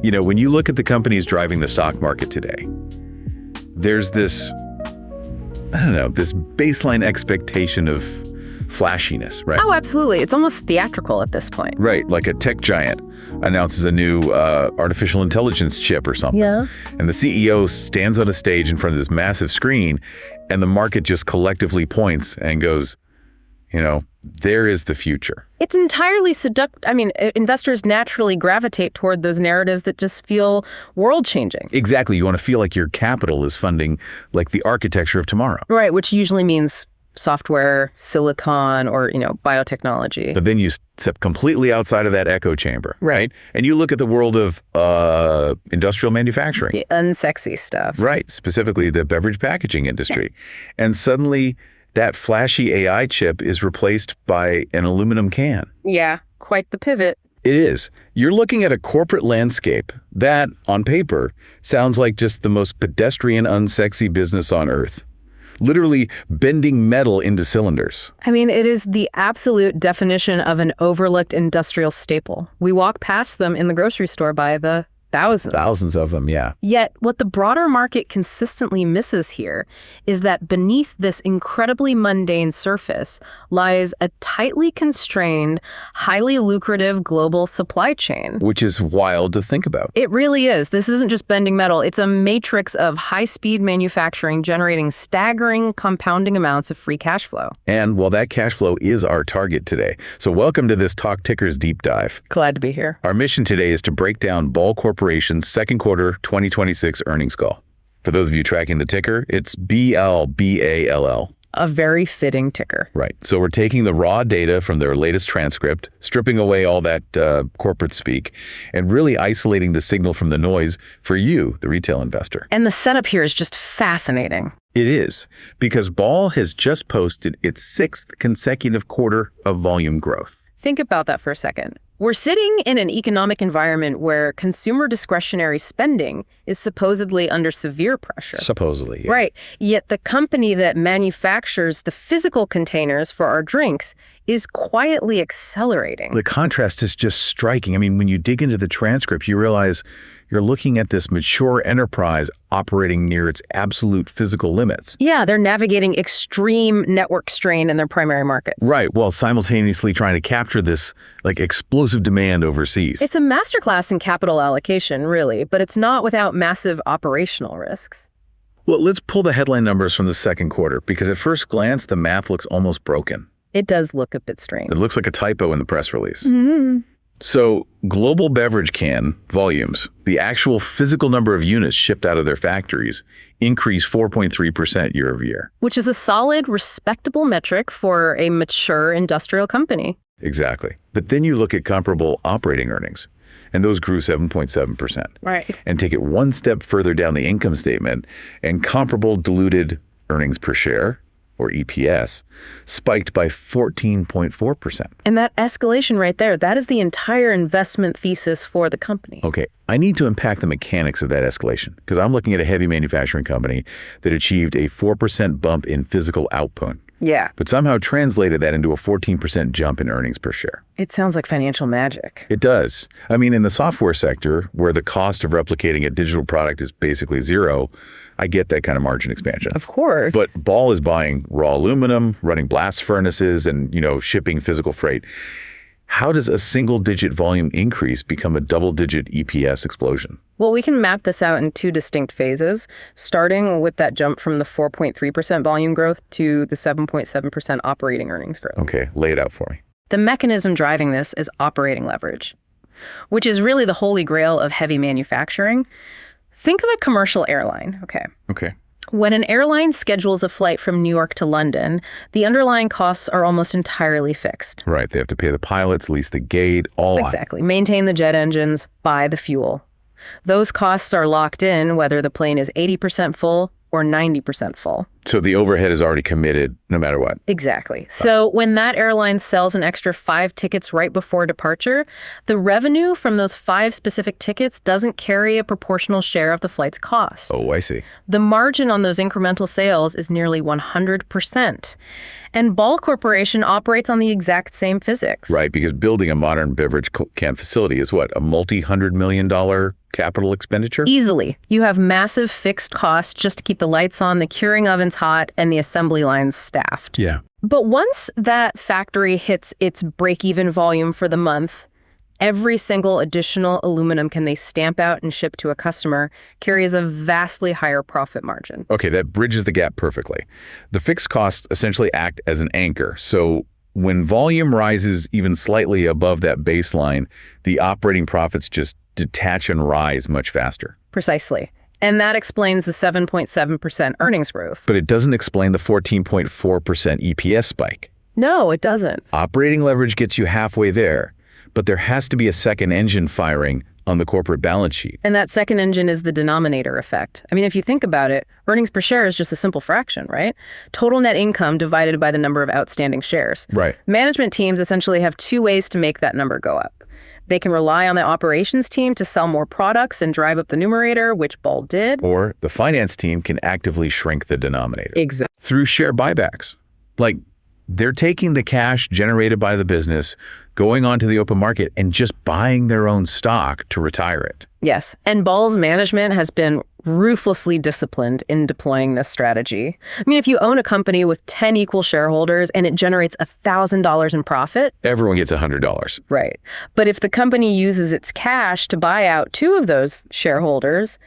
You know, when you look at the companies driving the stock market today, there's this, I don't know, this baseline expectation of flashiness, right? Oh, absolutely. It's almost theatrical at this point. Right, like a tech giant announces a new artificial intelligence chip or something. Yeah. And the CEO stands on a stage in front of this massive screen, and the market just collectively points and goes, you know, there is the future. It's entirely seductive. I mean, investors naturally gravitate toward those narratives that just feel world-changing. Exactly. You want to feel like your capital is funding like the architecture of tomorrow. Right, which usually means software, silicon, or, you know, biotechnology. But then you step completely outside of that echo chamber, right? And you look at the world of industrial manufacturing. The unsexy stuff. Right, specifically the beverage packaging industry. And suddenly that flashy AI chip is replaced by an aluminum can. Yeah, quite the pivot. It is. You're looking at a corporate landscape that, on paper, sounds like just the most pedestrian, unsexy business on earth. Literally bending metal into cylinders. I mean, it is the absolute definition of an overlooked industrial staple. We walk past them in the grocery store by the thousands. Thousands of them, yeah. Yet, what the broader market consistently misses here is that beneath this incredibly mundane surface lies a tightly constrained, highly lucrative global supply chain. Which is wild to think about. It really is. This isn't just bending metal. It's a matrix of high-speed manufacturing generating staggering compounding amounts of free cash flow. And, well, that cash flow is our target today. So welcome to this TalkTickers deep dive. Glad to be here. Our mission today is to break down Ball Corporation's second quarter 2026 earnings call. For those of you tracking the ticker, it's BLBALL. A very fitting ticker. Right. So we're taking the raw data from their latest transcript, stripping away all that corporate speak, and really isolating the signal from the noise for you, the retail investor. And the setup here is just fascinating. It is, because Ball has just posted its 6th consecutive quarter of volume growth. Think about that for a second. We're sitting in an economic environment where consumer discretionary spending is supposedly under severe pressure. Supposedly, yeah. Right. Yet the company that manufactures the physical containers for our drinks is quietly accelerating. The contrast is just striking. I mean, when you dig into the transcript, you realize you're looking at this mature enterprise operating near its absolute physical limits. Yeah, they're navigating extreme network strain in their primary markets. Right, while simultaneously trying to capture this like explosive demand overseas. It's a masterclass in capital allocation, really, but it's not without massive operational risks. Well, let's pull the headline numbers from the second quarter, because at first glance, the math looks almost broken. It does look a bit strange. It looks like a typo in the press release. Mm-hmm. So global beverage can volumes, the actual physical number of units shipped out of their factories, increased 4.3% year over year. Which is a solid, respectable metric for a mature industrial company. Exactly. But then you look at comparable operating earnings, and those grew 7.7%. Right. And take it one step further down the income statement, and comparable diluted earnings per share, or EPS, spiked by 14.4%. And that escalation right there, that is the entire investment thesis for the company. Okay, I need to unpack the mechanics of that escalation, because I'm looking at a heavy manufacturing company that achieved a 4% bump in physical output. Yeah. But somehow translated that into a 14% jump in earnings per share. It sounds like financial magic. It does. I mean, in the software sector, where the cost of replicating a digital product is basically zero, I get that kind of margin expansion. Of course. But Ball is buying raw aluminum, running blast furnaces, and, shipping physical freight. How does a single-digit volume increase become a double-digit EPS explosion? Well, we can map this out in two distinct phases, starting with that jump from the 4.3% volume growth to the 7.7% operating earnings growth. Okay, lay it out for me. The mechanism driving this is operating leverage, which is really the holy grail of heavy manufacturing. Think of a commercial airline, okay? Okay. When an airline schedules a flight from New York to London, the underlying costs are almost entirely fixed. Right. They have to pay the pilots, lease the gate, all Exactly. Maintain the jet engines, buy the fuel. Those costs are locked in whether the plane is 80% full or 90% full. So the overhead is already committed no matter what. Exactly. So when that airline sells an extra 5 tickets right before departure, the revenue from those 5 specific tickets doesn't carry a proportional share of the flight's cost. Oh, I see. The margin on those incremental sales is nearly 100%. And Ball Corporation operates on the exact same physics. Right, because building a modern beverage can facility is what, a multi-$100 million capital expenditure? Easily. You have massive fixed costs just to keep the lights on, the curing ovens hot, and the assembly lines staffed. Yeah. But once that factory hits its break-even volume for the month, every single additional aluminum can they stamp out and ship to a customer carries a vastly higher profit margin. Okay, that bridges the gap perfectly. The fixed costs essentially act as an anchor. So when volume rises even slightly above that baseline, the operating profits just detach and rise much faster. Precisely. And that explains the 7.7% earnings growth. But it doesn't explain the 14.4% EPS spike. No, it doesn't. Operating leverage gets you halfway there, but there has to be a second engine firing on the corporate balance sheet. And that second engine is the denominator effect. I mean, if you think about it, earnings per share is just a simple fraction, right? Total net income divided by the number of outstanding shares. Right. Management teams essentially have 2 ways to make that number go up. They can rely on the operations team to sell more products and drive up the numerator, which Ball did. Or the finance team can actively shrink the denominator. Exactly. Through share buybacks. Like, they're taking the cash generated by the business, going onto the open market, and just buying their own stock to retire it. Yes. And Ball's management has been ruthlessly disciplined in deploying this strategy. I mean, if you own a company with 10 equal shareholders and it generates $1,000 in profit, everyone gets $100. Right. But if the company uses its cash to buy out 2 of those shareholders,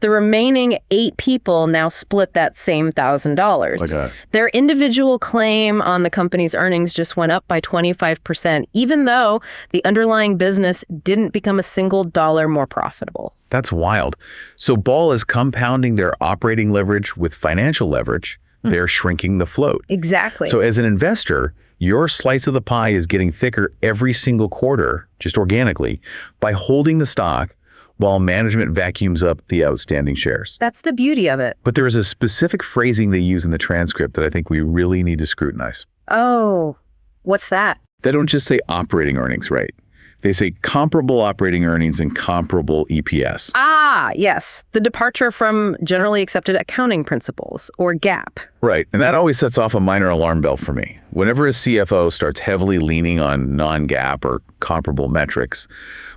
the remaining 8 people now split that same $1,000. Their individual claim on the company's earnings just went up by 25%, even though the underlying business didn't become a single dollar more profitable. That's wild. So Ball is compounding their operating leverage with financial leverage. They're shrinking the float. Exactly. So as an investor, your slice of the pie is getting thicker every single quarter, just organically, by holding the stock while management vacuums up the outstanding shares. That's the beauty of it. But there is a specific phrasing they use in the transcript that I think we really need to scrutinize. Oh, what's that? They don't just say operating earnings, right? They say comparable operating earnings and comparable EPS. Ah, yes. The departure from generally accepted accounting principles, or GAAP. Right, and that always sets off a minor alarm bell for me. Whenever a CFO starts heavily leaning on non-GAAP or comparable metrics,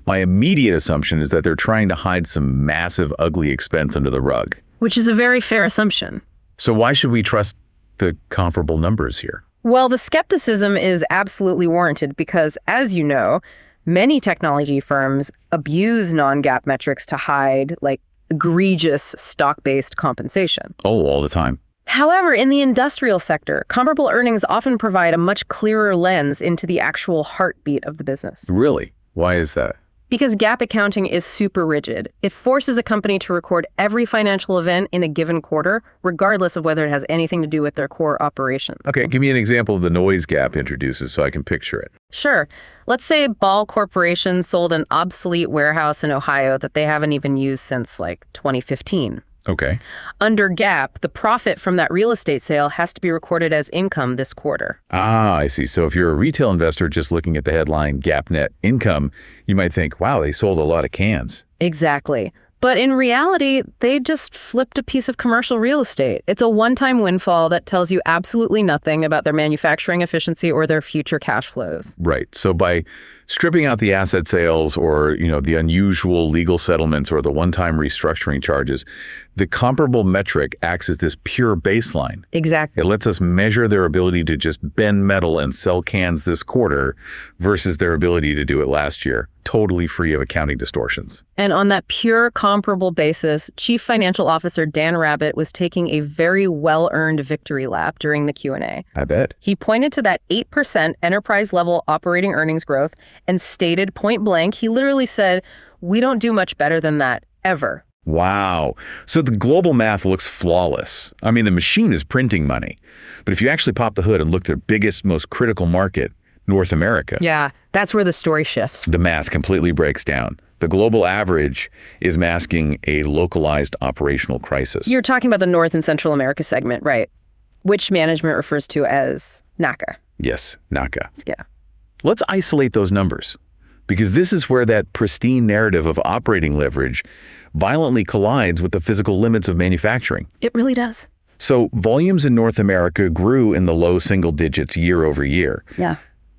my immediate assumption is that they're trying to hide some massive, ugly expense under the rug. Which is a very fair assumption. So why should we trust the comparable numbers here? Well, the skepticism is absolutely warranted because, as you know, many technology firms abuse non-GAAP metrics to hide, like, egregious stock-based compensation. Oh, all the time. However, in the industrial sector, comparable earnings often provide a much clearer lens into the actual heartbeat of the business. Really? Why is that? Because GAAP accounting is super rigid. It forces a company to record every financial event in a given quarter, regardless of whether it has anything to do with their core operations. Okay, give me an example of the noise GAAP introduces so I can picture it. Sure. Let's say Ball Corporation sold an obsolete warehouse in Ohio that they haven't even used since, like, 2015. Okay. Under GAAP, the profit from that real estate sale has to be recorded as income this quarter. Ah, I see. So if you're a retail investor just looking at the headline GAAP net income, you might think, wow, they sold a lot of cans. Exactly. But in reality, they just flipped a piece of commercial real estate. It's a one-time windfall that tells you absolutely nothing about their manufacturing efficiency or their future cash flows. Right. So by stripping out the asset sales or, the unusual legal settlements or the one-time restructuring charges, the comparable metric acts as this pure baseline. Exactly. It lets us measure their ability to just bend metal and sell cans this quarter versus their ability to do it last year, totally free of accounting distortions. And on that pure comparable basis, Chief Financial Officer Dan Rabbitt was taking a very well-earned victory lap during the Q&A. I bet. He pointed to that 8% enterprise-level operating earnings growth and stated point blank, he literally said, "We don't do much better than that, ever." Wow. So the global math looks flawless. I mean, the machine is printing money. But if you actually pop the hood and look at their biggest, most critical market, North America. Yeah, that's where the story shifts. The math completely breaks down. The global average is masking a localized operational crisis. You're talking about the North and Central America segment, right? which management refers to as NACA. Yes, NACA. Yeah. Let's isolate those numbers, because this is where that pristine narrative of operating leverage violently collides with the physical limits of manufacturing. It really does. So volumes in North America grew in the low single digits year over year. Yeah.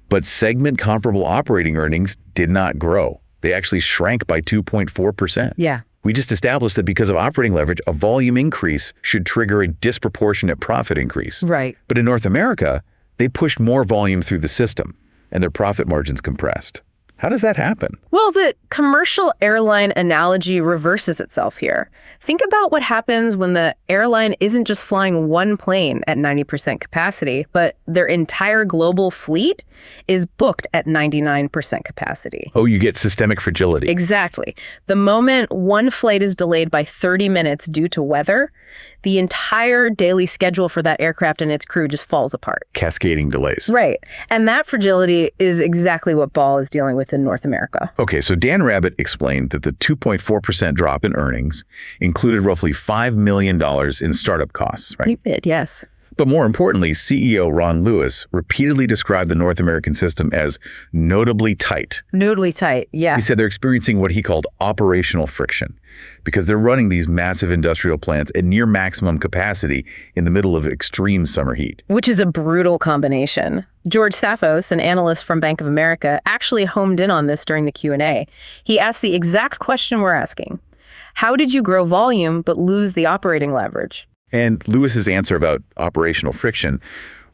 But segment comparable operating earnings did not grow. They actually shrank by 2.4%. Yeah. We just established that because of operating leverage, a volume increase should trigger a disproportionate profit increase. Right. But in North America, they pushed more volume through the system, and their profit margins compressed. How does that happen? Well, the commercial airline analogy reverses itself here. Think about what happens when the airline isn't just flying one plane at 90% capacity, but their entire global fleet is booked at 99% capacity. Oh, you get systemic fragility. Exactly. The moment one flight is delayed by 30 minutes due to weather, the entire daily schedule for that aircraft and its crew just falls apart. Cascading delays. Right. And that fragility is exactly what Ball is dealing with in North America. Okay, so Dan Rabbitt explained that the 2.4% drop in earnings included roughly $5 million in startup costs, right? It did, yes. But more importantly, CEO Ron Lewis repeatedly described the North American system as notably tight. Notably tight, yeah. He said they're experiencing what he called operational friction because they're running these massive industrial plants at near maximum capacity in the middle of extreme summer heat. Which is a brutal combination. George Staphos, an analyst from Bank of America, actually homed in on this during the Q&A. He asked the exact question we're asking. How did you grow volume but lose the operating leverage? And Lewis's answer about operational friction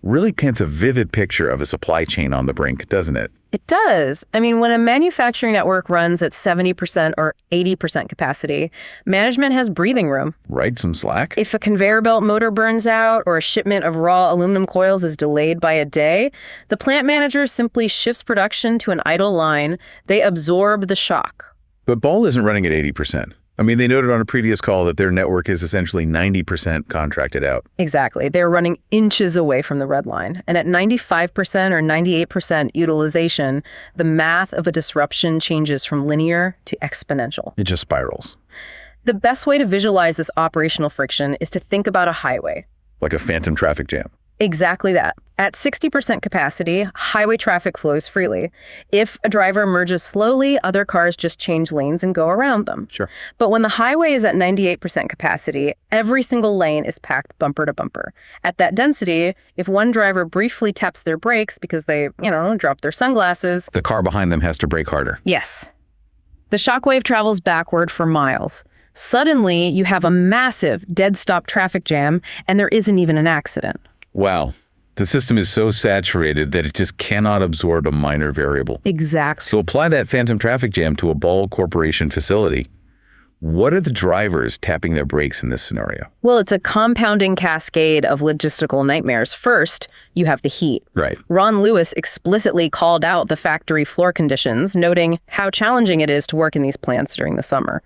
really paints a vivid picture of a supply chain on the brink, doesn't it? It does. I mean, when a manufacturing network runs at 70% or 80% capacity, management has breathing room. Right, some slack. If a conveyor belt motor burns out or a shipment of raw aluminum coils is delayed by a day, the plant manager simply shifts production to an idle line. They absorb the shock. But Ball isn't running at 80%. I mean, they noted on a previous call that their network is essentially 90% contracted out. Exactly. They're running inches away from the red line. And at 95% or 98% utilization, the math of a disruption changes from linear to exponential. It just spirals. The best way to visualize this operational friction is to think about a highway. Like a phantom traffic jam. Exactly that. At 60% capacity, highway traffic flows freely. If a driver merges slowly, other cars just change lanes and go around them. Sure. But when the highway is at 98% capacity, every single lane is packed bumper to bumper. At that density, if one driver briefly taps their brakes because they, dropped their sunglasses, the car behind them has to brake harder. Yes. The shockwave travels backward for miles. Suddenly, you have a massive dead-stop traffic jam, and there isn't even an accident. Wow. The system is so saturated that it just cannot absorb a minor variable. Exactly. So apply that phantom traffic jam to a Ball Corporation facility. What are the drivers tapping their brakes in this scenario? Well, it's a compounding cascade of logistical nightmares. First, you have the heat. Right. Ron Lewis explicitly called out the factory floor conditions, noting how challenging it is to work in these plants during the summer.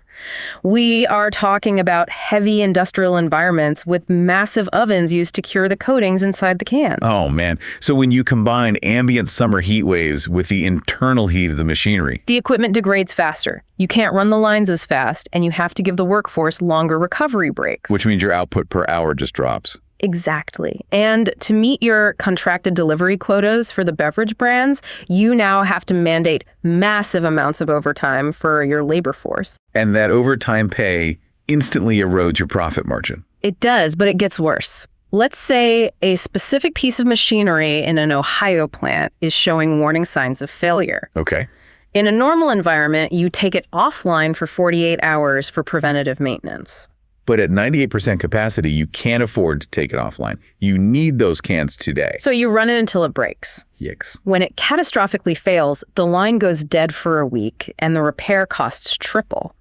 We are talking about heavy industrial environments with massive ovens used to cure the coatings inside the can. Oh, man. So when you combine ambient summer heat waves with the internal heat of the machinery, the equipment degrades faster. You can't run the lines as fast, and you have to give the workforce longer recovery breaks. Which means your output per hour just drops. Exactly. And to meet your contracted delivery quotas for the beverage brands, you now have to mandate massive amounts of overtime for your labor force. And that overtime pay instantly erodes your profit margin. It does, but it gets worse. Let's say a specific piece of machinery in an Ohio plant is showing warning signs of failure. Okay. In a normal environment, you take it offline for 48 hours for preventative maintenance. But at 98% capacity, you can't afford to take it offline. You need those cans today. So you run it until it breaks. Yikes. When it catastrophically fails, the line goes dead for a week and the repair costs triple.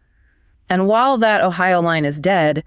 And while that Ohio line is dead,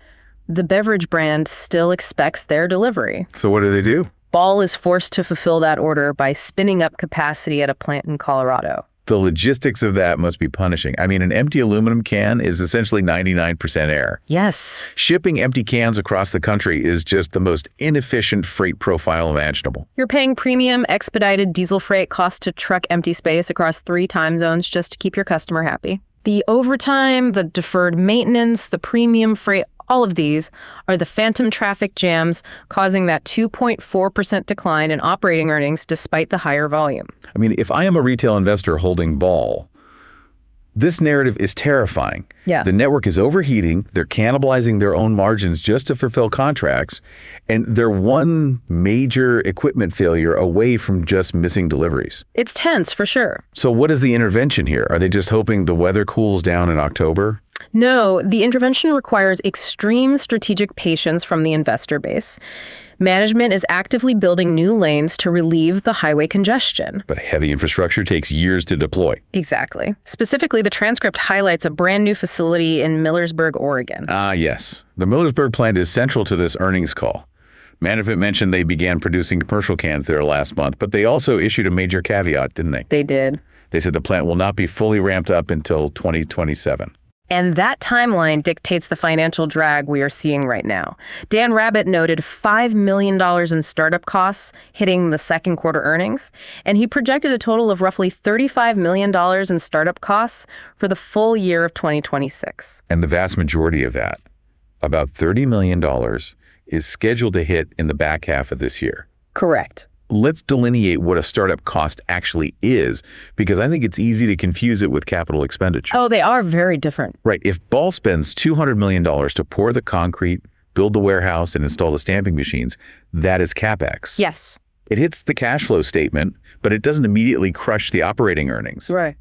the beverage brand still expects their delivery. So what do? Ball is forced to fulfill that order by spinning up capacity at a plant in Colorado. The logistics of that must be punishing. I mean, an empty aluminum can is essentially 99% air. Yes. Shipping empty cans across the country is just the most inefficient freight profile imaginable. You're paying premium expedited diesel freight cost to truck empty space across 3 time zones just to keep your customer happy. The overtime, the deferred maintenance, the premium freight, All of these are the phantom traffic jams causing that 2.4% decline in operating earnings despite the higher volume. I mean, if I am a retail investor holding Ball, this narrative is terrifying. Yeah. The network is overheating, they're cannibalizing their own margins just to fulfill contracts, and they're one major equipment failure away from just missing deliveries. It's tense for sure. So what is the intervention here? Are they just hoping the weather cools down in October? No, the intervention requires extreme strategic patience from the investor base. Management is actively building new lanes to relieve the highway congestion. But heavy infrastructure takes years to deploy. Exactly. Specifically, the transcript highlights a brand new facility in Millersburg, Oregon. Ah, yes. The Millersburg plant is central to this earnings call. Management mentioned they began producing commercial cans there last month, but they also issued a major caveat, didn't they? They did. They said the plant will not be fully ramped up until 2027. And that timeline dictates the financial drag we are seeing right now. Dan Rabbitt noted $5 million in startup costs hitting the second quarter earnings, and he projected a total of roughly $35 million in startup costs for the full year of 2026. And the vast majority of that, about $30 million, is scheduled to hit in the back half of this year. Correct. Let's delineate what a startup cost actually is, because I think it's easy to confuse it with capital expenditure. Oh, they are very different. Right. If Ball spends $200 million to pour the concrete, build the warehouse, and install the stamping machines, that is CapEx. Yes. It hits the cash flow statement, but it doesn't immediately crush the operating earnings. Right.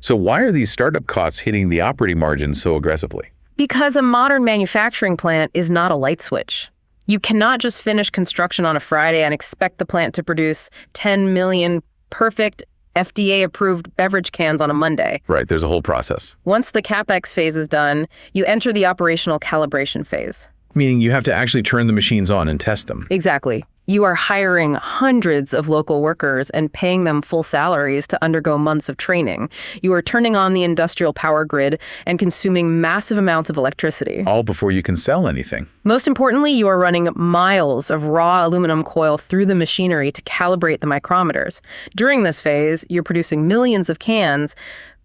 So why are these startup costs hitting the operating margins so aggressively? Because a modern manufacturing plant is not a light switch. You cannot just finish construction on a Friday and expect the plant to produce 10 million perfect FDA-approved beverage cans on a Monday. Right, there's a whole process. Once the CapEx phase is done, you enter the operational calibration phase. Meaning you have to actually turn the machines on and test them. Exactly. You are hiring hundreds of local workers and paying them full salaries to undergo months of training. You are turning on the industrial power grid and consuming massive amounts of electricity. All before you can sell anything. Most importantly, you are running miles of raw aluminum coil through the machinery to calibrate the micrometers. During this phase, you're producing millions of cans,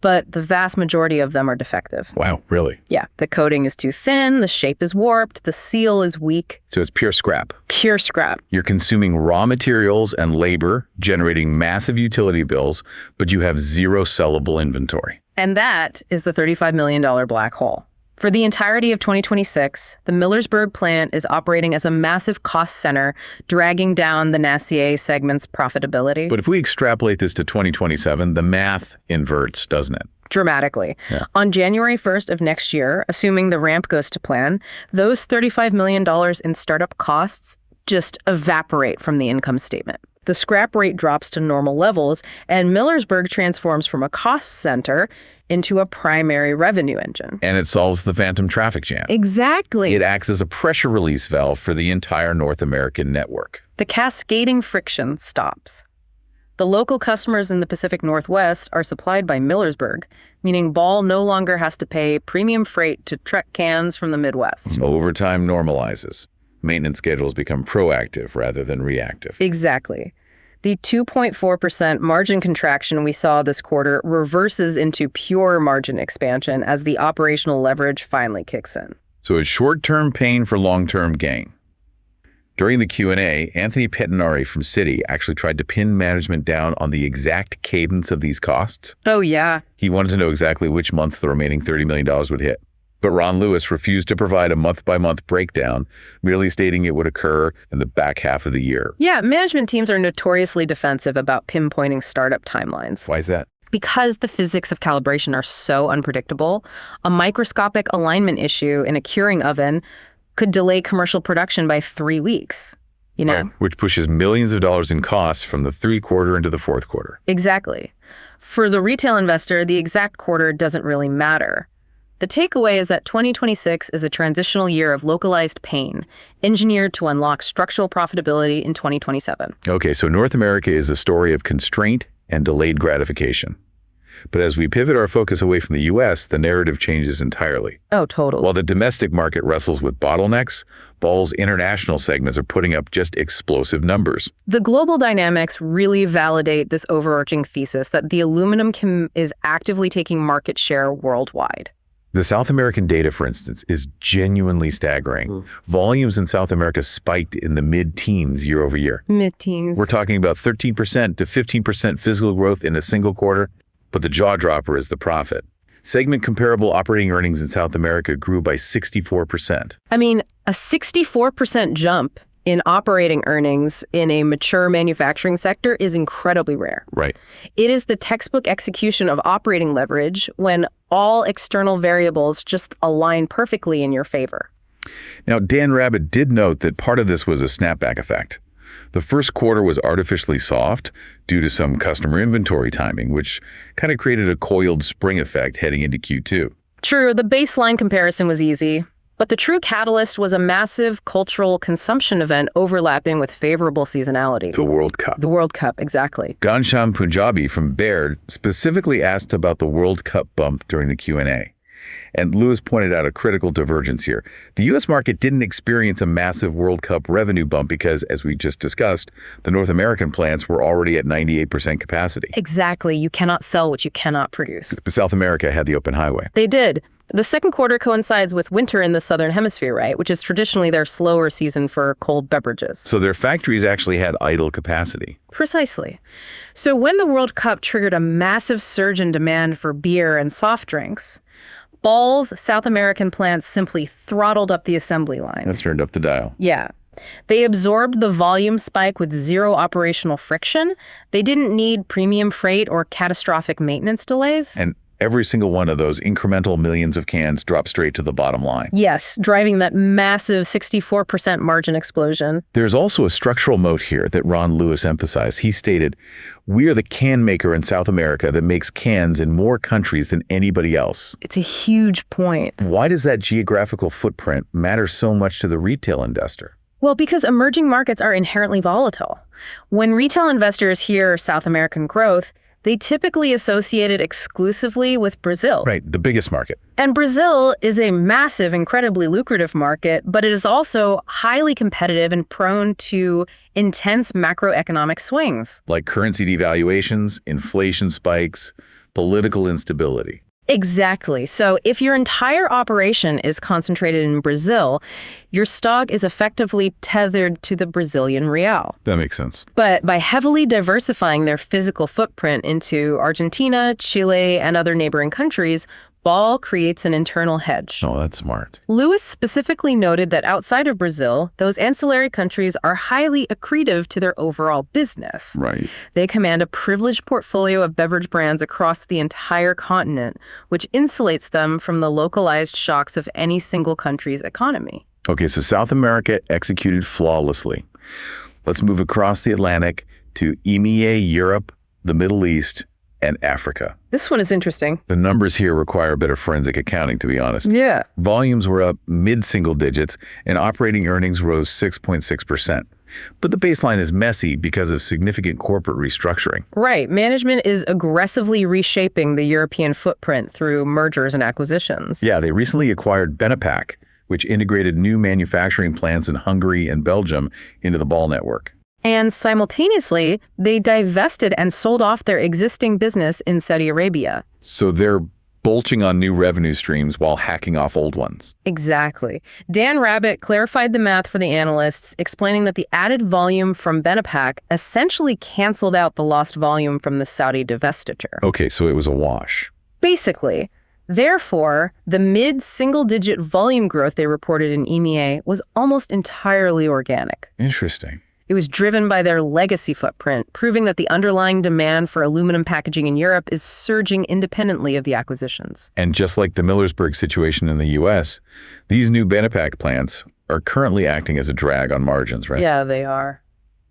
but the vast majority of them are defective. Wow, really? Yeah, the coating is too thin, the shape is warped, the seal is weak. So it's pure scrap. Pure scrap. You're consuming raw materials and labor, generating massive utility bills, but you have zero sellable inventory. And that is the $35 million black hole. For the entirety of 2026, the Millersburg plant is operating as a massive cost center, dragging down the Nassier segment's profitability. But if we extrapolate this to 2027, the math inverts, doesn't it? Dramatically. Yeah. On January 1st of next year, assuming the ramp goes to plan, those $35 million in startup costs just evaporate from the income statement. The scrap rate drops to normal levels, and Millersburg transforms from a cost center into a primary revenue engine. And it solves the phantom traffic jam. Exactly. It acts as a pressure release valve for the entire North American network. The cascading friction stops. The local customers in the Pacific Northwest are supplied by Millersburg, meaning Ball no longer has to pay premium freight to truck cans from the Midwest. Overtime normalizes. Maintenance schedules become proactive rather than reactive. Exactly. The 2.4% margin contraction we saw this quarter reverses into pure margin expansion as the operational leverage finally kicks in. So it's short-term pain for long-term gain. During the Q&A, Anthony Pettinari from Citi actually tried to pin management down on the exact cadence of these costs. Oh, yeah. He wanted to know exactly which months the remaining $30 million would hit. But Ron Lewis refused to provide a month-by-month breakdown, merely stating it would occur in the back half of the year. Yeah, management teams are notoriously defensive about pinpointing startup timelines. Why is that? Because the physics of calibration are so unpredictable, a microscopic alignment issue in a curing oven could delay commercial production by 3 weeks, you know? Right, which pushes millions of dollars in costs from the third quarter into the fourth quarter. Exactly. For the retail investor, the exact quarter doesn't really matter. The takeaway is that 2026 is a transitional year of localized pain, engineered to unlock structural profitability in 2027. Okay, so North America is a story of constraint and delayed gratification. But as we pivot our focus away from the U.S., the narrative changes entirely. Oh, totally. While the domestic market wrestles with bottlenecks, Ball's international segments are putting up just explosive numbers. The global dynamics really validate this overarching thesis that the aluminum is actively taking market share worldwide. The South American data, for instance, is genuinely staggering. Volumes in South America spiked in the mid-teens year over year. Mid-teens. We're talking about 13% to 15% physical growth in a single quarter, but the jaw dropper is the profit. Segment comparable operating earnings in South America grew by 64%. I mean, a 64% jump in operating earnings in a mature manufacturing sector is incredibly rare. Right. It is the textbook execution of operating leverage when all external variables just align perfectly in your favor. Now, Dan Rabbitt did note that part of this was a snapback effect. The first quarter was artificially soft due to some customer inventory timing, which kind of created a coiled spring effect heading into Q2. True, the baseline comparison was easy. But the true catalyst was a massive cultural consumption event overlapping with favorable seasonality. The World Cup. The World Cup, exactly. Ghanshyam Punjabi from Baird specifically asked about the World Cup bump during the Q&A. And Lewis pointed out a critical divergence here. The U.S. market didn't experience a massive World Cup revenue bump because, as we just discussed, the North American plants were already at 98% capacity. Exactly. You cannot sell what you cannot produce. But South America had the open highway. They did. The second quarter coincides with winter in the Southern Hemisphere, right? Which is traditionally their slower season for cold beverages. So their factories actually had idle capacity. Precisely. So when the World Cup triggered a massive surge in demand for beer and soft drinks, Ball's South American plants simply throttled up the assembly lines. That's turned up the dial. Yeah. They absorbed the volume spike with zero operational friction. They didn't need premium freight or catastrophic maintenance delays. And every single one of those incremental millions of cans dropped straight to the bottom line. Yes, driving that massive 64% margin explosion. There's also a structural moat here that Ron Lewis emphasized. He stated, "We are the can maker in South America that makes cans in more countries than anybody else." It's a huge point. Why does that geographical footprint matter so much to the retail investor? Well, because emerging markets are inherently volatile. When retail investors hear South American growth, they typically associate it exclusively with Brazil. Right, the biggest market. And Brazil is a massive, incredibly lucrative market, but it is also highly competitive and prone to intense macroeconomic swings. Like currency devaluations, inflation spikes, political instability. Exactly. So if your entire operation is concentrated in Brazil, your stock is effectively tethered to the Brazilian real. That makes sense. But by heavily diversifying their physical footprint into Argentina, Chile, and other neighboring countries, Ball creates an internal hedge. Oh, that's smart. Lewis specifically noted that outside of Brazil, those ancillary countries are highly accretive to their overall business. Right. They command a privileged portfolio of beverage brands across the entire continent, which insulates them from the localized shocks of any single country's economy. Okay, so South America executed flawlessly. Let's move across the Atlantic to EMEA, Europe, the Middle East, and Africa. This one is interesting. The numbers here require a bit of forensic accounting, to be honest. Yeah. Volumes were up mid-single digits, and operating earnings rose 6.6%. But the baseline is messy because of significant corporate restructuring. Right. Management is aggressively reshaping the European footprint through mergers and acquisitions. Yeah, they recently acquired BENEPAC, which integrated new manufacturing plants in Hungary and Belgium into the Ball network. And simultaneously, they divested and sold off their existing business in Saudi Arabia. So they're bulging on new revenue streams while hacking off old ones. Exactly. Dan Rabbitt clarified the math for the analysts, explaining that the added volume from BENEPAC essentially canceled out the lost volume from the Saudi divestiture. Okay, so it was a wash. Basically. Therefore, the mid-single-digit volume growth they reported in EMEA was almost entirely organic. Interesting. It was driven by their legacy footprint, proving that the underlying demand for aluminum packaging in Europe is surging independently of the acquisitions. And just like the Millersburg situation in the U.S., these new BENEPAC plants are currently acting as a drag on margins, right? Yeah, they are.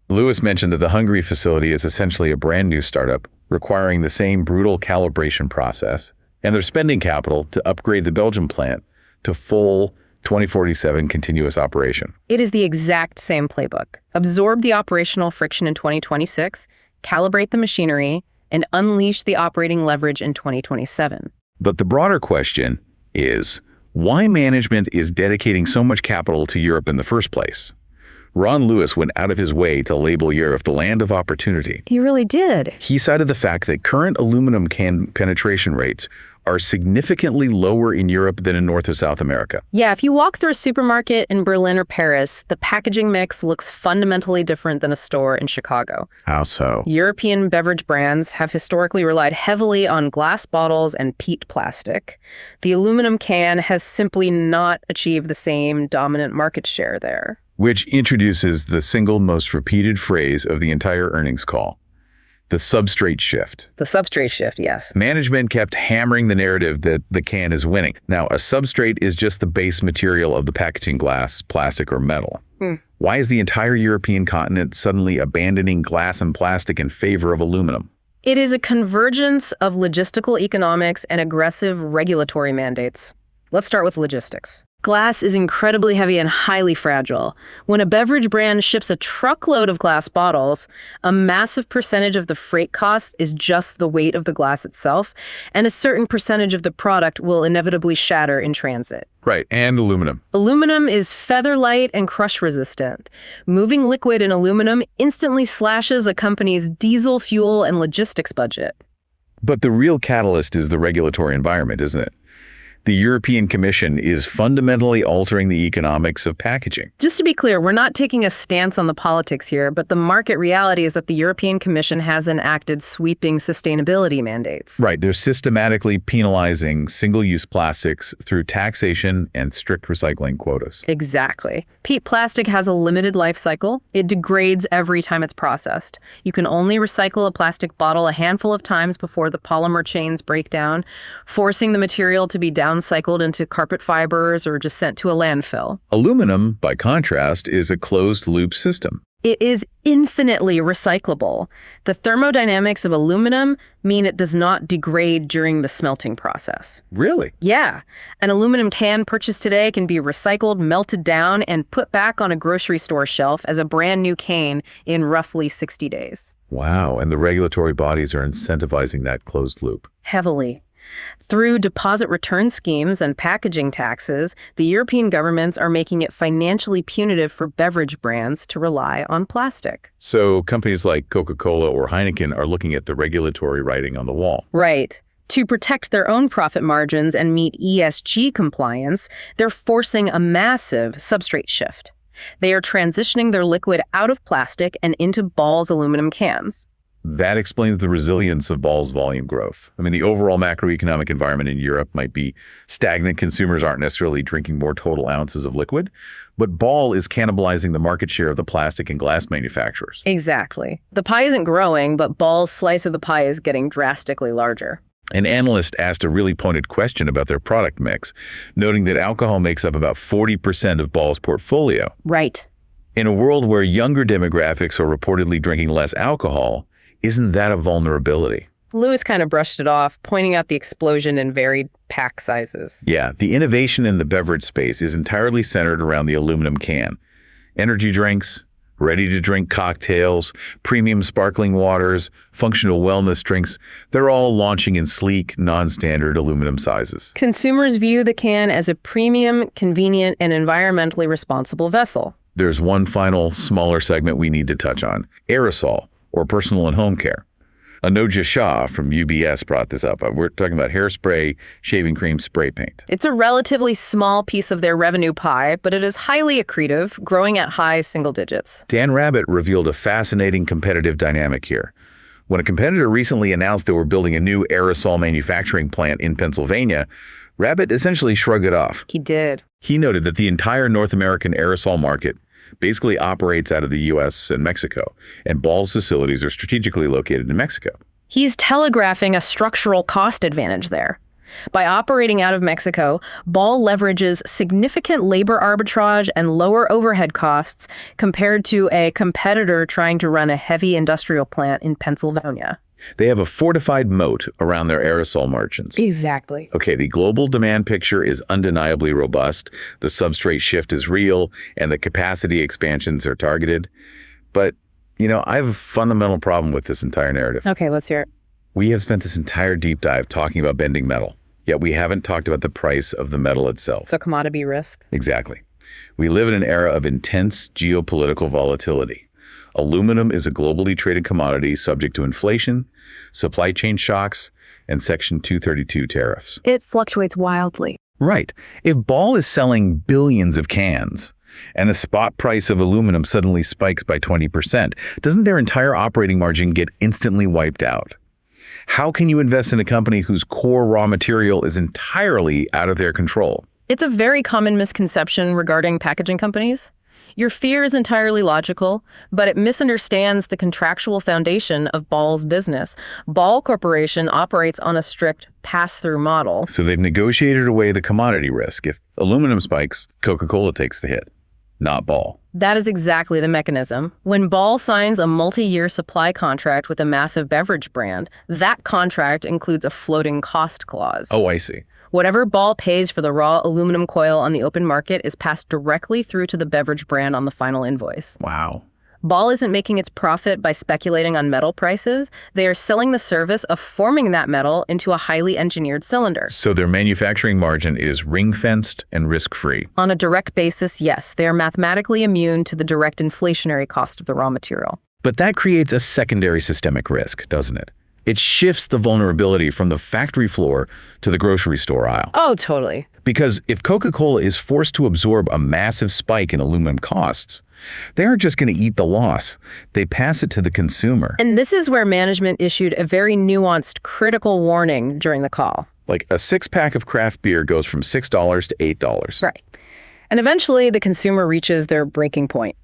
Lewis mentioned that the Hungary facility is essentially a brand new startup, requiring the same brutal calibration process, and they're spending capital to upgrade the Belgium plant to full 2047 continuous operation. It is the exact same playbook. Absorb the operational friction in 2026, calibrate the machinery, and unleash the operating leverage in 2027. But the broader question is, why management is dedicating so much capital to Europe in the first place? Ron Lewis went out of his way to label Europe the land of opportunity. He really did. He cited the fact that current aluminum can penetration rates are significantly lower in Europe than in North or South America. Yeah, if you walk through a supermarket in Berlin or Paris, the packaging mix looks fundamentally different than a store in Chicago. How so? European beverage brands have historically relied heavily on glass bottles and peat plastic. The aluminum can has simply not achieved the same dominant market share there. Which introduces the single most repeated phrase of the entire earnings call. The substrate shift. The substrate shift, yes. Management kept hammering the narrative that the can is winning. Now, a substrate is just the base material of the packaging glass, plastic, or metal. Why is the entire European continent suddenly abandoning glass and plastic in favor of aluminum? It is a convergence of logistical economics and aggressive regulatory mandates. Let's start with logistics. Glass is incredibly heavy and highly fragile. When a beverage brand ships a truckload of glass bottles, a massive percentage of the freight cost is just the weight of the glass itself, and a certain percentage of the product will inevitably shatter in transit. Right, and aluminum. Aluminum is feather light and crush resistant. Moving liquid in aluminum instantly slashes a company's diesel fuel and logistics budget. But the real catalyst is the regulatory environment, isn't it? The European Commission is fundamentally altering the economics of packaging. Just to be clear, we're not taking a stance on the politics here, but the market reality is that the European Commission has enacted sweeping sustainability mandates. Right, they're systematically penalizing single-use plastics through taxation and strict recycling quotas. Exactly. Peat plastic has a limited life cycle. It degrades every time it's processed. You can only recycle a plastic bottle a handful of times before the polymer chains break down, forcing the material to be downcycled into carpet fibers or just sent to a landfill. Aluminum, by contrast, is a closed-loop system. It is infinitely recyclable. The thermodynamics of aluminum mean it does not degrade during the smelting process. Really? Yeah. An aluminum can purchased today can be recycled, melted down, and put back on a grocery store shelf as a brand new cane in roughly 60 days. Wow, and the regulatory bodies are incentivizing that closed loop. Heavily. Through deposit return schemes and packaging taxes, the European governments are making it financially punitive for beverage brands to rely on plastic. So companies like Coca-Cola or Heineken are looking at the regulatory writing on the wall. Right. To protect their own profit margins and meet ESG compliance, they're forcing a massive substrate shift. They are transitioning their liquid out of plastic and into Ball's aluminum cans. That explains the resilience of Ball's volume growth. I mean, the overall macroeconomic environment in Europe might be stagnant. Consumers aren't necessarily drinking more total ounces of liquid, but Ball is cannibalizing the market share of the plastic and glass manufacturers. Exactly. The pie isn't growing, but Ball's slice of the pie is getting drastically larger. An analyst asked a really pointed question about their product mix, noting that alcohol makes up about 40% of Ball's portfolio. Right. In a world where younger demographics are reportedly drinking less alcohol, isn't that a vulnerability? Lewis kind of brushed it off, pointing out the explosion in varied pack sizes. Yeah, the innovation in the beverage space is entirely centered around the aluminum can. Energy drinks, ready-to-drink cocktails, premium sparkling waters, functional wellness drinks, they're all launching in sleek, non-standard aluminum sizes. Consumers view the can as a premium, convenient, and environmentally responsible vessel. There's one final, smaller segment we need to touch on: aerosol, or personal and home care. Anoja Shah from UBS brought this up. We're talking about hairspray, shaving cream, spray paint. It's a relatively small piece of their revenue pie, but it is highly accretive, growing at high single digits. Dan Rabbitt revealed a fascinating competitive dynamic here. When a competitor recently announced they were building a new aerosol manufacturing plant in Pennsylvania, Rabbitt essentially shrugged it off. He did. He noted that the entire North American aerosol market basically operates out of the U.S. and Mexico, and Ball's facilities are strategically located in Mexico. He's telegraphing a structural cost advantage there. By operating out of Mexico, Ball leverages significant labor arbitrage and lower overhead costs compared to a competitor trying to run a heavy industrial plant in Pennsylvania. They have a fortified moat around their aerosol margins. Exactly. Okay, the global demand picture is undeniably robust, the substrate shift is real, and the capacity expansions are targeted. But, I have a fundamental problem with this entire narrative. Okay, let's hear it. We have spent this entire deep dive talking about bending metal, yet we haven't talked about the price of the metal itself. The commodity risk. Exactly. We live in an era of intense geopolitical volatility. Aluminum is a globally traded commodity subject to inflation, supply chain shocks, and Section 232 tariffs. It fluctuates wildly. Right. If Ball is selling billions of cans and the spot price of aluminum suddenly spikes by 20%, doesn't their entire operating margin get instantly wiped out? How can you invest in a company whose core raw material is entirely out of their control? It's a very common misconception regarding packaging companies. Your fear is entirely logical, but it misunderstands the contractual foundation of Ball's business. Ball Corporation operates on a strict pass-through model. So they've negotiated away the commodity risk. If aluminum spikes, Coca-Cola takes the hit, not Ball. That is exactly the mechanism. When Ball signs a multi-year supply contract with a massive beverage brand, that contract includes a floating cost clause. Oh, I see. Whatever Ball pays for the raw aluminum coil on the open market is passed directly through to the beverage brand on the final invoice. Wow. Ball isn't making its profit by speculating on metal prices. They are selling the service of forming that metal into a highly engineered cylinder. So their manufacturing margin is ring-fenced and risk-free. On a direct basis, yes, they are mathematically immune to the direct inflationary cost of the raw material. But that creates a secondary systemic risk, doesn't it? It shifts the vulnerability from the factory floor to the grocery store aisle. Oh, totally. Because if Coca-Cola is forced to absorb a massive spike in aluminum costs, they aren't just going to eat the loss. They pass it to the consumer. And this is where management issued a very nuanced, critical warning during the call. Like a six-pack of craft beer goes from $6 to $8. Right. And eventually the consumer reaches their breaking point.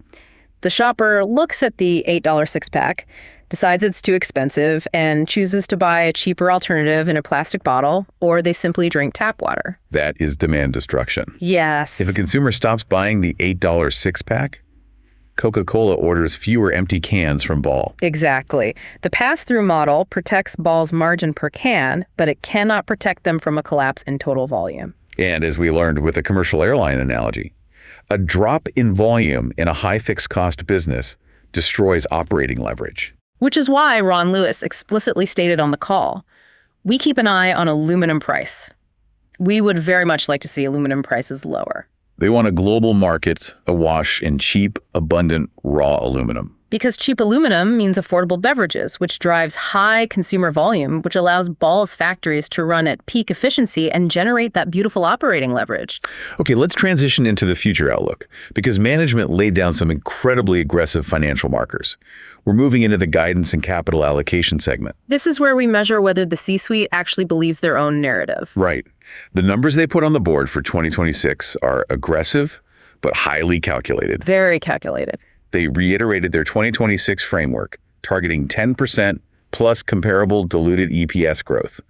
The shopper looks at the $8 six-pack, decides it's too expensive, and chooses to buy a cheaper alternative in a plastic bottle, or they simply drink tap water. That is demand destruction. Yes. If a consumer stops buying the $8 six-pack, Coca-Cola orders fewer empty cans from Ball. Exactly. The pass-through model protects Ball's margin per can, but it cannot protect them from a collapse in total volume. And as we learned with the commercial airline analogy, a drop in volume in a high fixed cost business destroys operating leverage. Which is why Ron Lewis explicitly stated on the call, we keep an eye on aluminum price. We would very much like to see aluminum prices lower. They want a global market awash in cheap, abundant, raw aluminum. Because cheap aluminum means affordable beverages, which drives high consumer volume, which allows Ball's factories to run at peak efficiency and generate that beautiful operating leverage. Okay, let's transition into the future outlook, because management laid down some incredibly aggressive financial markers. We're moving into the guidance and capital allocation segment. This is where we measure whether the C-suite actually believes their own narrative. Right. The numbers they put on the board for 2026 are aggressive, but highly calculated. Very calculated. They reiterated their 2026 framework, targeting 10% plus comparable diluted EPS growth.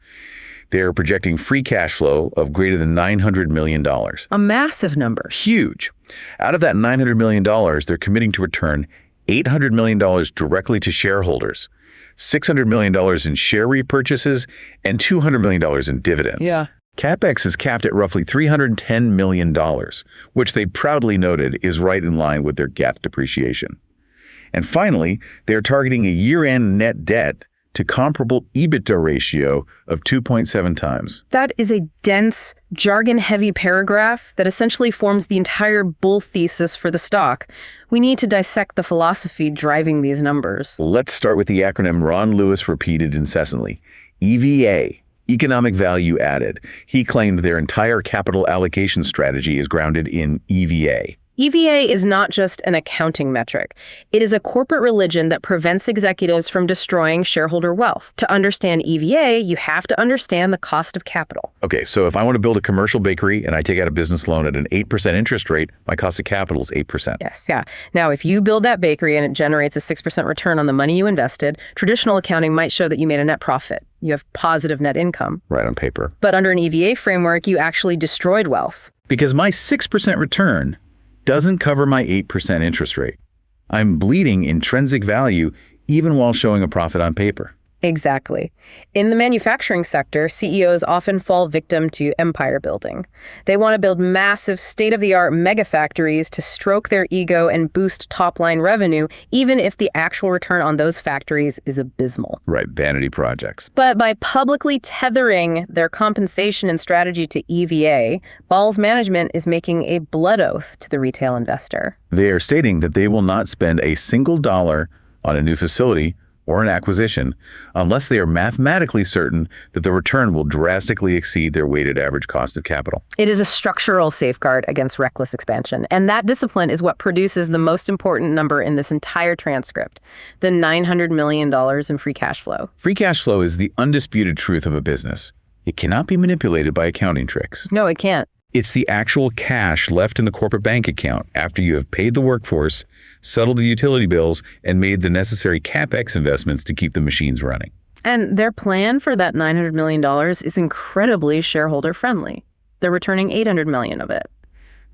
They are projecting free cash flow of greater than $900 million. A massive number. Huge. Out of that $900 million, they're committing to return $800 million directly to shareholders, $600 million in share repurchases, and $200 million in dividends. Yeah. CapEx is capped at roughly $310 million, which they proudly noted is right in line with their GAAP depreciation. And finally, they are targeting a year-end net debt to comparable EBITDA ratio of 2.7 times. That is a dense, jargon-heavy paragraph that essentially forms the entire bull thesis for the stock. We need to dissect the philosophy driving these numbers. Let's start with the acronym Ron Lewis repeated incessantly, EVA. Economic value added. He claimed their entire capital allocation strategy is grounded in EVA. EVA is not just an accounting metric. It is a corporate religion that prevents executives from destroying shareholder wealth. To understand EVA, you have to understand the cost of capital. Okay, so if I want to build a commercial bakery and I take out a business loan at an 8% interest rate, my cost of capital is 8%. Yes, yeah. Now, if you build that bakery and it generates a 6% return on the money you invested, traditional accounting might show that you made a net profit. You have positive net income. Right on paper. But under an EVA framework, you actually destroyed wealth. Because my 6% return doesn't cover my 8% interest rate. I'm bleeding intrinsic value even while showing a profit on paper. Exactly. In the manufacturing sector, CEOs often fall victim to empire building. They want to build massive, state-of-the-art mega factories to stroke their ego and boost top-line revenue, even if the actual return on those factories is abysmal. Right, vanity projects. But by publicly tethering their compensation and strategy to EVA, Ball's management is making a blood oath to the retail investor. They are stating that they will not spend a single dollar on a new facility or an acquisition unless they are mathematically certain that the return will drastically exceed their weighted average cost of capital. It is a structural safeguard against reckless expansion, and that discipline is what produces the most important number in this entire transcript, the $900 million in free cash flow. Free cash flow is the undisputed truth of a business. It cannot be manipulated by accounting tricks. No, it can't. It's the actual cash left in the corporate bank account after you have paid the workforce, settled the utility bills, and made the necessary CapEx investments to keep the machines running. And their plan for that $900 million is incredibly shareholder friendly. They're returning $800 million of it.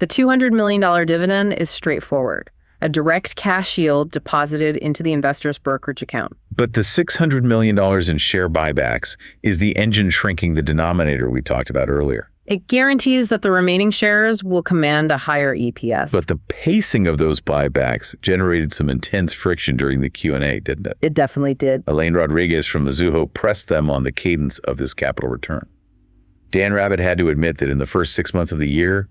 The $200 million dividend is straightforward, a direct cash yield deposited into the investor's brokerage account. But the $600 million in share buybacks is the engine shrinking the denominator we talked about earlier. It guarantees that the remaining shares will command a higher EPS. But the pacing of those buybacks generated some intense friction during the Q&A, didn't it? It definitely did. Elaine Rodriguez from Mizuho pressed them on the cadence of this capital return. Dan Rabbitt had to admit that in the first 6 months of the year,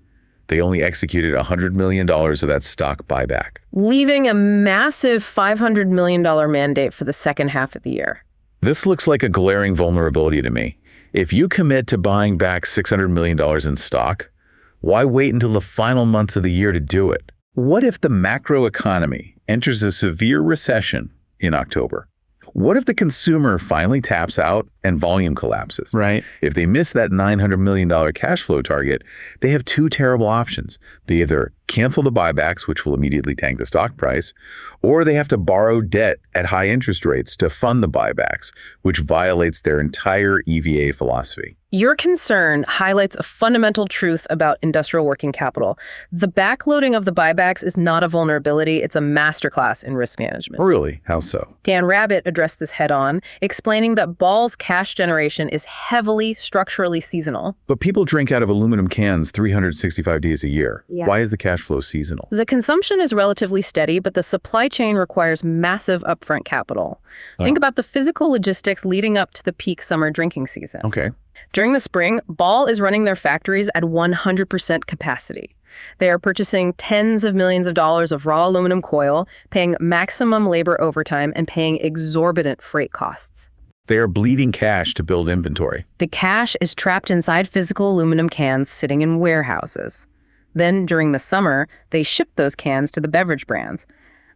they only executed $100 million of that stock buyback, leaving a massive $500 million mandate for the second half of the year. This looks like a glaring vulnerability to me. If you commit to buying back $600 million in stock, why wait until the final months of the year to do it? What if the macroeconomy enters a severe recession in October? What if the consumer finally taps out and volume collapses? Right. If they miss that $900 million cash flow target, they have two terrible options. They either cancel the buybacks, which will immediately tank the stock price, or they have to borrow debt at high interest rates to fund the buybacks, which violates their entire EVA philosophy. Your concern highlights a fundamental truth about industrial working capital. The backloading of the buybacks is not a vulnerability, it's a masterclass in risk management. Really? How so? Dan Rabbitt addressed this head on, explaining that Ball's cash generation is heavily structurally seasonal. But people drink out of aluminum cans 365 days a year. Yeah. Why is the cash flow seasonal? The consumption is relatively steady, but the supply chain requires massive upfront capital. Think about the physical logistics leading up to the peak summer drinking season. Okay. During the spring, Ball is running their factories at 100% capacity. They are purchasing tens of millions of dollars of raw aluminum coil, paying maximum labor overtime, and paying exorbitant freight costs. They are bleeding cash to build inventory. The cash is trapped inside physical aluminum cans sitting in warehouses. Then, during the summer, they ship those cans to the beverage brands.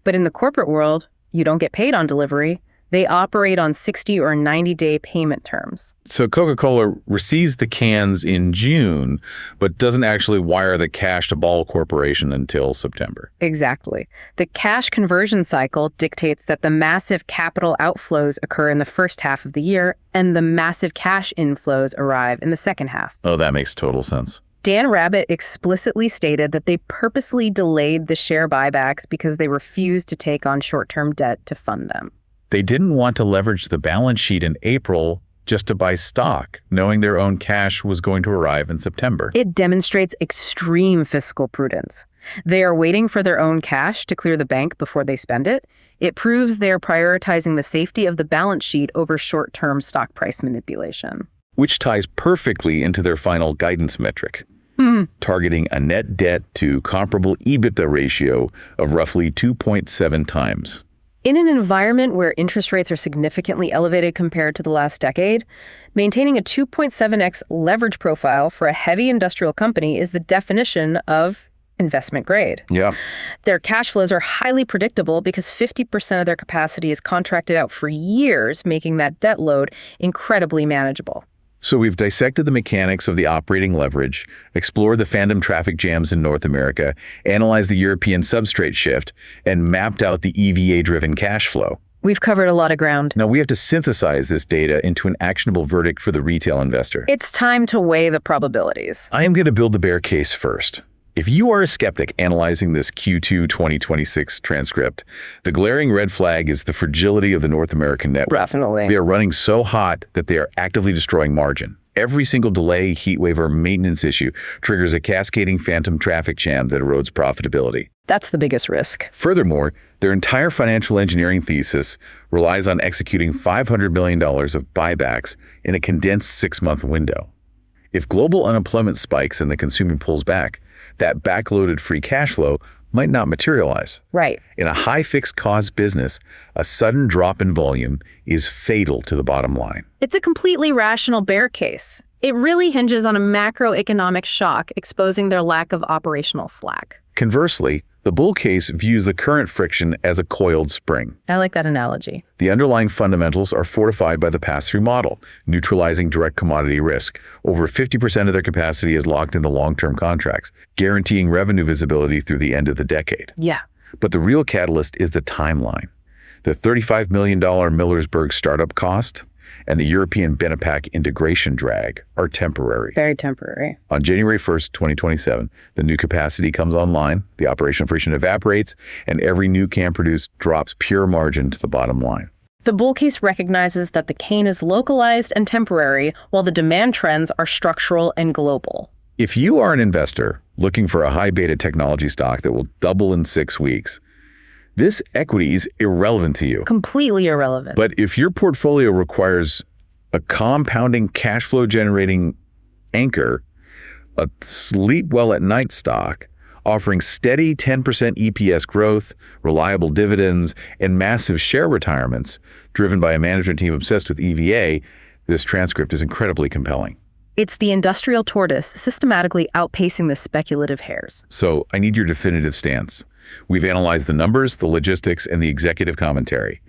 But in the corporate world, you don't get paid on delivery. They operate on 60 or 90-day payment terms. So Coca-Cola receives the cans in June, but doesn't actually wire the cash to Ball Corporation until September. Exactly. The cash conversion cycle dictates that the massive capital outflows occur in the first half of the year, and the massive cash inflows arrive in the second half. Oh, that makes total sense. Dan Rabbitt explicitly stated that they purposely delayed the share buybacks because they refused to take on short-term debt to fund them. They didn't want to leverage the balance sheet in April just to buy stock, knowing their own cash was going to arrive in September. It demonstrates extreme fiscal prudence. They are waiting for their own cash to clear the bank before they spend it. It proves they are prioritizing the safety of the balance sheet over short-term stock price manipulation. Which ties perfectly into their final guidance metric, targeting a net debt to comparable EBITDA ratio of roughly 2.7 times. In an environment where interest rates are significantly elevated compared to the last decade, maintaining a 2.7x leverage profile for a heavy industrial company is the definition of investment grade. Yeah. Their cash flows are highly predictable because 50% of their capacity is contracted out for years, making that debt load incredibly manageable. So we've dissected the mechanics of the operating leverage, explored the fandom traffic jams in North America, analyzed the European substrate shift, and mapped out the EVA-driven cash flow. We've covered a lot of ground. Now we have to synthesize this data into an actionable verdict for the retail investor. It's time to weigh the probabilities. I am going to build the bear case first. If you are a skeptic analyzing this Q2 2026 transcript, the glaring red flag is the fragility of the North American network. Definitely. They are running so hot that they are actively destroying margin. Every single delay, heat wave, or maintenance issue triggers a cascading phantom traffic jam that erodes profitability. That's the biggest risk. Furthermore, their entire financial engineering thesis relies on executing $500 million of buybacks in a condensed 6-month window. If global unemployment spikes and the consumer pulls back, that backloaded free cash flow might not materialize. Right. In a high fixed cost business, a sudden drop in volume is fatal to the bottom line. It's a completely rational bear case. It really hinges on a macroeconomic shock exposing their lack of operational slack. Conversely, the bull case views the current friction as a coiled spring. I like that analogy. The underlying fundamentals are fortified by the pass-through model, neutralizing direct commodity risk. Over 50% of their capacity is locked into long-term contracts, guaranteeing revenue visibility through the end of the decade. Yeah. But the real catalyst is the timeline. The $35 million Millersburg startup cost and the European BENEPAC integration drag are temporary. Very temporary. On January 1st, 2027, the new capacity comes online, the operational friction evaporates, and every new can produced drops pure margin to the bottom line. The bull case recognizes that the cane is localized and temporary, while the demand trends are structural and global. If you are an investor looking for a high beta technology stock that will double in 6 weeks, this equity is irrelevant to you. Completely irrelevant. But if your portfolio requires a compounding cash flow generating anchor, a sleep well at night stock, offering steady 10% EPS growth, reliable dividends, and massive share retirements, driven by a management team obsessed with EVA, this transcript is incredibly compelling. It's the industrial tortoise systematically outpacing the speculative hares. So I need your definitive stance. We've analyzed the numbers, the logistics, and the executive commentary.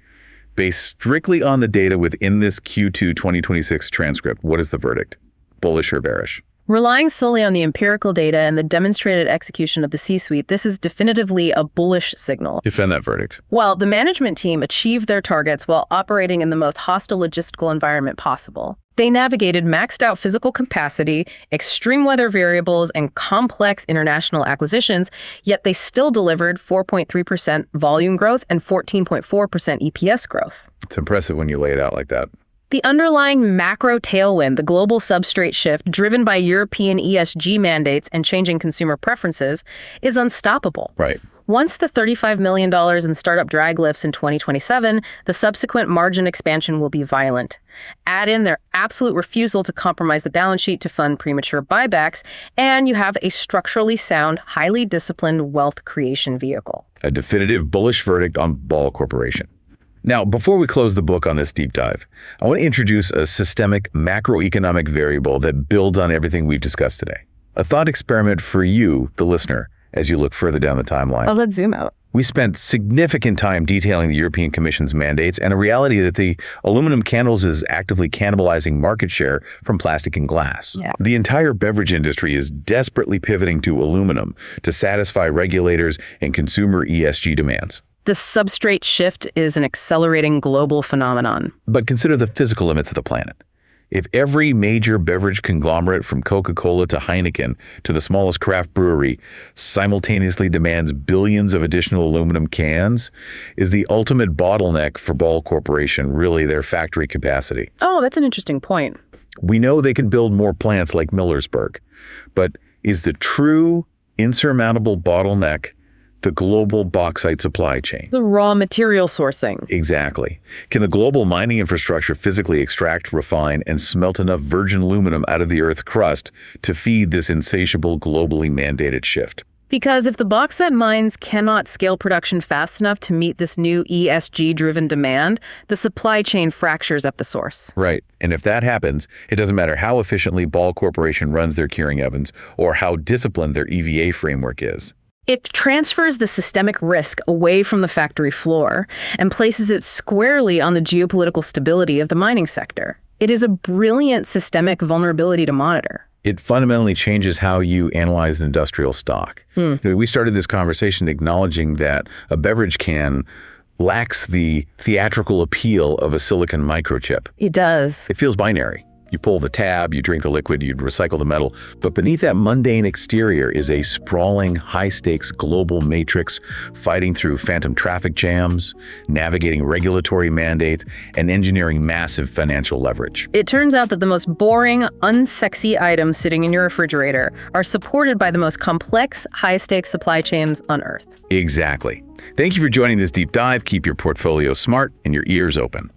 Based strictly on the data within this Q2 2026 transcript, what is the verdict? Bullish or bearish? Relying solely on the empirical data and the demonstrated execution of the C-suite, this is definitively a bullish signal. Defend that verdict. Well, the management team achieved their targets while operating in the most hostile logistical environment possible. They navigated maxed out physical capacity, extreme weather variables, and complex international acquisitions, yet they still delivered 4.3% volume growth and 14.4% EPS growth. It's impressive when you lay it out like that. The underlying macro tailwind, the global substrate shift driven by European ESG mandates and changing consumer preferences, is unstoppable. Right. Once the $35 million in startup drag lifts in 2027, the subsequent margin expansion will be violent. Add in their absolute refusal to compromise the balance sheet to fund premature buybacks, and you have a structurally sound, highly disciplined wealth creation vehicle. A definitive bullish verdict on Ball Corporation. Now, before we close the book on this deep dive, I want to introduce a systemic macroeconomic variable that builds on everything we've discussed today. A thought experiment for you, the listener, as you look further down the timeline. Oh, let's zoom out. We spent significant time detailing the European Commission's mandates and a reality that the aluminum candles is actively cannibalizing market share from plastic and glass. Yeah. The entire beverage industry is desperately pivoting to aluminum to satisfy regulators and consumer ESG demands. The substrate shift is an accelerating global phenomenon. But consider the physical limits of the planet. If every major beverage conglomerate from Coca-Cola to Heineken to the smallest craft brewery simultaneously demands billions of additional aluminum cans, is the ultimate bottleneck for Ball Corporation really their factory capacity? Oh, that's an interesting point. We know they can build more plants like Millersburg, but is the true insurmountable bottleneck the global bauxite supply chain? The raw material sourcing. Exactly. Can the global mining infrastructure physically extract, refine, and smelt enough virgin aluminum out of the Earth's crust to feed this insatiable, globally mandated shift? Because if the bauxite mines cannot scale production fast enough to meet this new ESG-driven demand, the supply chain fractures at the source. Right. And if that happens, it doesn't matter how efficiently Ball Corporation runs their curing ovens or how disciplined their EVA framework is. It transfers the systemic risk away from the factory floor and places it squarely on the geopolitical stability of the mining sector. It is a brilliant systemic vulnerability to monitor. It fundamentally changes how you analyze an industrial stock. We started this conversation acknowledging that a beverage can lacks the theatrical appeal of a silicon microchip. It does. It feels binary. You pull the tab, you drink the liquid, you recycle the metal. But beneath that mundane exterior is a sprawling, high-stakes global matrix fighting through phantom traffic jams, navigating regulatory mandates, and engineering massive financial leverage. It turns out that the most boring, unsexy items sitting in your refrigerator are supported by the most complex, high-stakes supply chains on Earth. Exactly. Thank you for joining this deep dive. Keep your portfolio smart and your ears open.